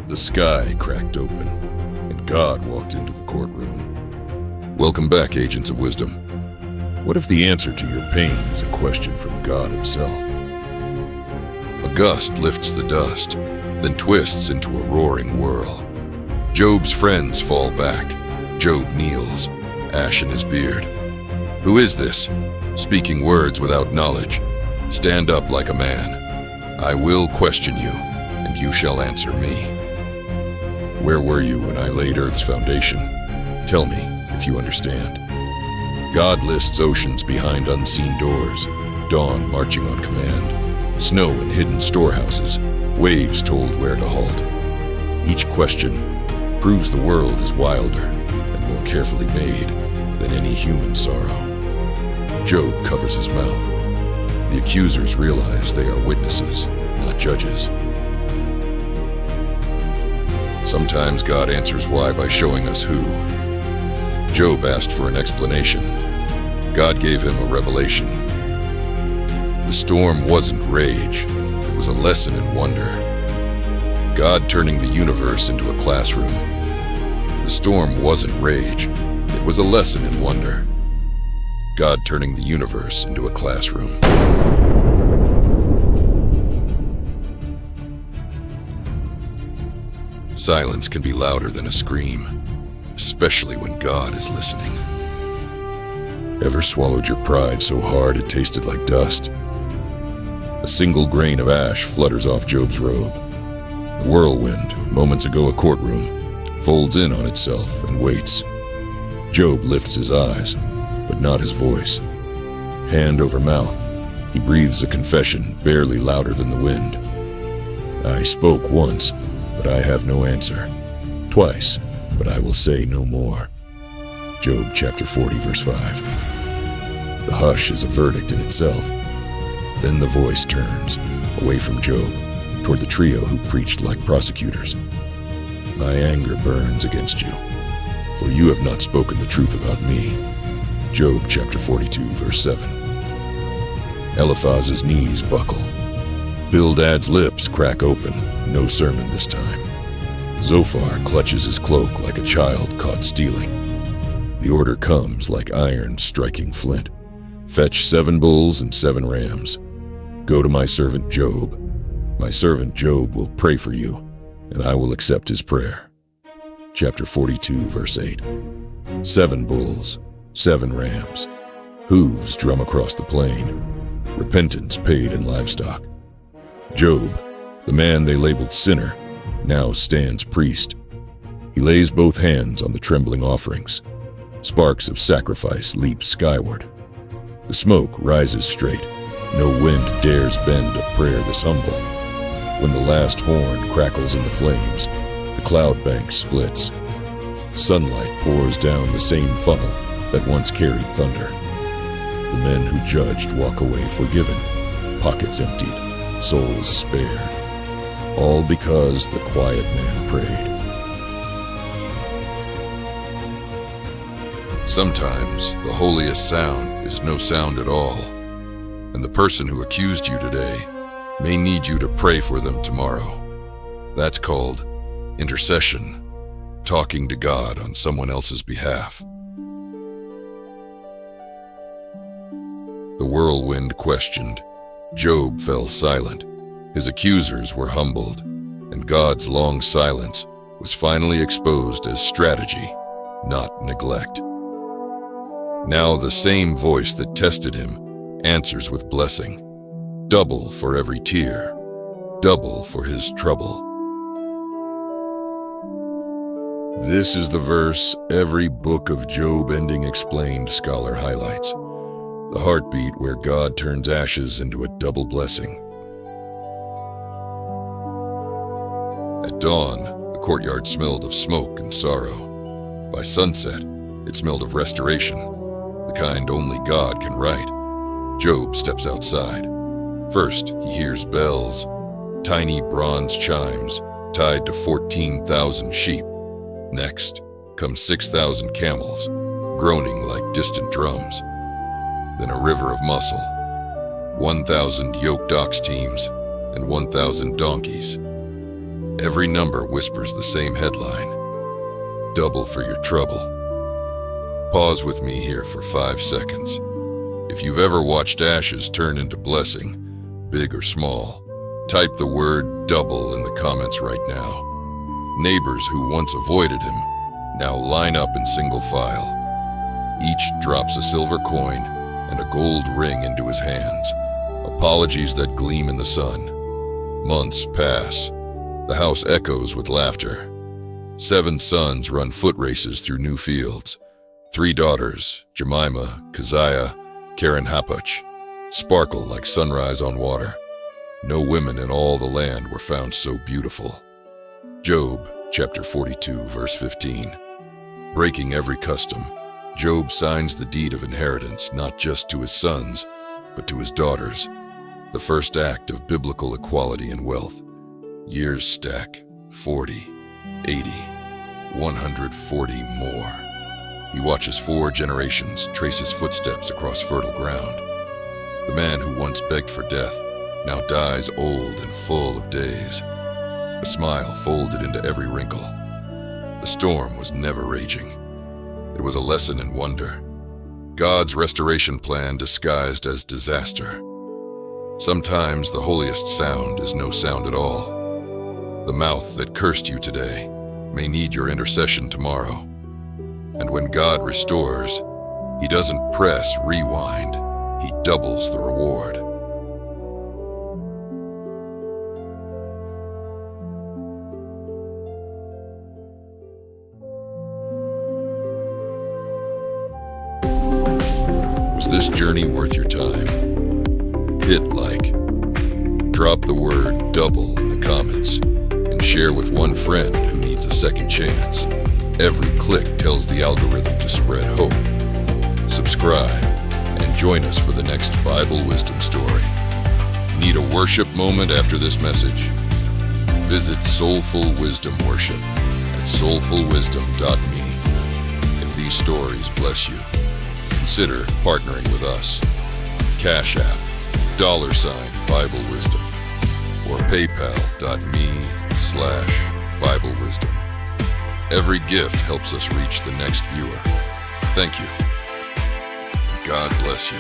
The sky cracked open, and God walked into the courtroom. Welcome back, agents of wisdom. What if the answer to your pain is a question from God himself? A gust lifts the dust, then twists into a roaring whirl. Job's friends fall back. Job kneels, ash in his beard. Who is this, speaking words without knowledge? Stand up like a man. I will question you, and you shall answer me. Where were you when I laid Earth's foundation? Tell me, if you understand. God lists oceans behind unseen doors, dawn marching on command, snow in hidden storehouses, waves told where to halt. Each question proves the world is wilder and more carefully made than any human sorrow. Job covers his mouth. The accusers realize they are witnesses, not judges. Sometimes God answers why by showing us who. Job asked for an explanation. God gave him a revelation. The storm wasn't rage, it was a lesson in wonder. God turning the universe into a classroom. The storm wasn't rage, it was a lesson in wonder. God turning the universe into a classroom. Silence can be louder than a scream, especially when God is listening. Ever swallowed your pride so hard it tasted like dust? A single grain of ash flutters off Job's robe. The whirlwind, moments ago a courtroom, folds in on itself and waits. Job lifts his eyes, but not his voice. Hand over mouth, he breathes a confession barely louder than the wind. I spoke once, but I have no answer. Twice, but I will say no more. Job chapter 40, verse 5. The hush is a verdict in itself. Then the voice turns, away from Job, toward the trio who preached like prosecutors. My anger burns against you, for you have not spoken the truth about me. Job chapter 42, verse 7. Eliphaz's knees buckle. Bildad's lips crack open. No sermon this time. Zophar clutches his cloak like a child caught stealing. The order comes like iron striking flint. Fetch 7 bulls and 7 rams. Go to my servant Job. My servant Job will pray for you, and I will accept his prayer. Chapter 42, verse 8. 7 bulls, 7 rams. Hooves drum across the plain. Repentance paid in livestock. Job, the man they labeled sinner, now stands priest. He lays both hands on the trembling offerings. Sparks of sacrifice leap skyward. The smoke rises straight. No wind dares bend a prayer this humble. When the last horn crackles in the flames, the cloud bank splits. Sunlight pours down the same funnel that once carried thunder. The men who judged walk away forgiven, pockets emptied, souls spared, all because the quiet man prayed. Sometimes the holiest sound is no sound at all, and the person who accused you today may need you to pray for them tomorrow. That's called intercession, talking to God on someone else's behalf. The whirlwind questioned. Job fell silent. His accusers were humbled, and God's long silence was finally exposed as strategy, not neglect. Now the same voice that tested him answers with blessing. Double for every tear, double for his trouble. This is the verse every book of Job ending explained scholar highlights. The heartbeat where God turns ashes into a double blessing. At dawn, the courtyard smelled of smoke and sorrow. By sunset, it smelled of restoration, the kind only God can write. Job steps outside. First, he hears bells, tiny bronze chimes tied to 14,000 sheep. Next, come 6,000 camels, groaning like distant drums. Then a river of muscle, 1,000 yoked ox teams, and 1,000 donkeys. Every number whispers the same headline: double for your trouble. Pause with me here for 5 seconds. If you've ever watched ashes turn into blessing, big or small, type the word double in the comments right now. Neighbors who once avoided him now line up in single file. Each drops a silver coin and a gold ring into his hands, apologies that gleam in the sun. Months pass. The house echoes with laughter. 7 sons run foot races through new fields. 3 daughters, Jemima, Keziah, Karen Hapuch, sparkle like sunrise on water. No women in all the land were found so beautiful. Job, chapter 42, verse 15. Breaking every custom, Job signs the deed of inheritance not just to his sons, but to his daughters, the first act of biblical equality in wealth. Years stack, 40, 80, 140 more. He watches 4 generations trace his footsteps across fertile ground. The man who once begged for death now dies old and full of days, a smile folded into every wrinkle. The storm was never raging. It was a lesson in wonder, God's restoration plan disguised as disaster. Sometimes the holiest sound is no sound at all. The mouth that cursed you today may need your intercession tomorrow. And when God restores, He doesn't press rewind, He doubles the reward. Was this journey worth your time? Hit like, drop the word double in the comments, and share with one friend who needs a second chance. Every click tells the algorithm to spread hope. Subscribe and join us for the next Bible wisdom story. Need a worship moment after this message? Visit Soulful Wisdom Worship at soulfulwisdom.me. If these stories bless you, consider partnering with us. Cash App, $Bible Wisdom, or paypal.me/Bible Wisdom. Every gift helps us reach the next viewer. Thank you. God bless you.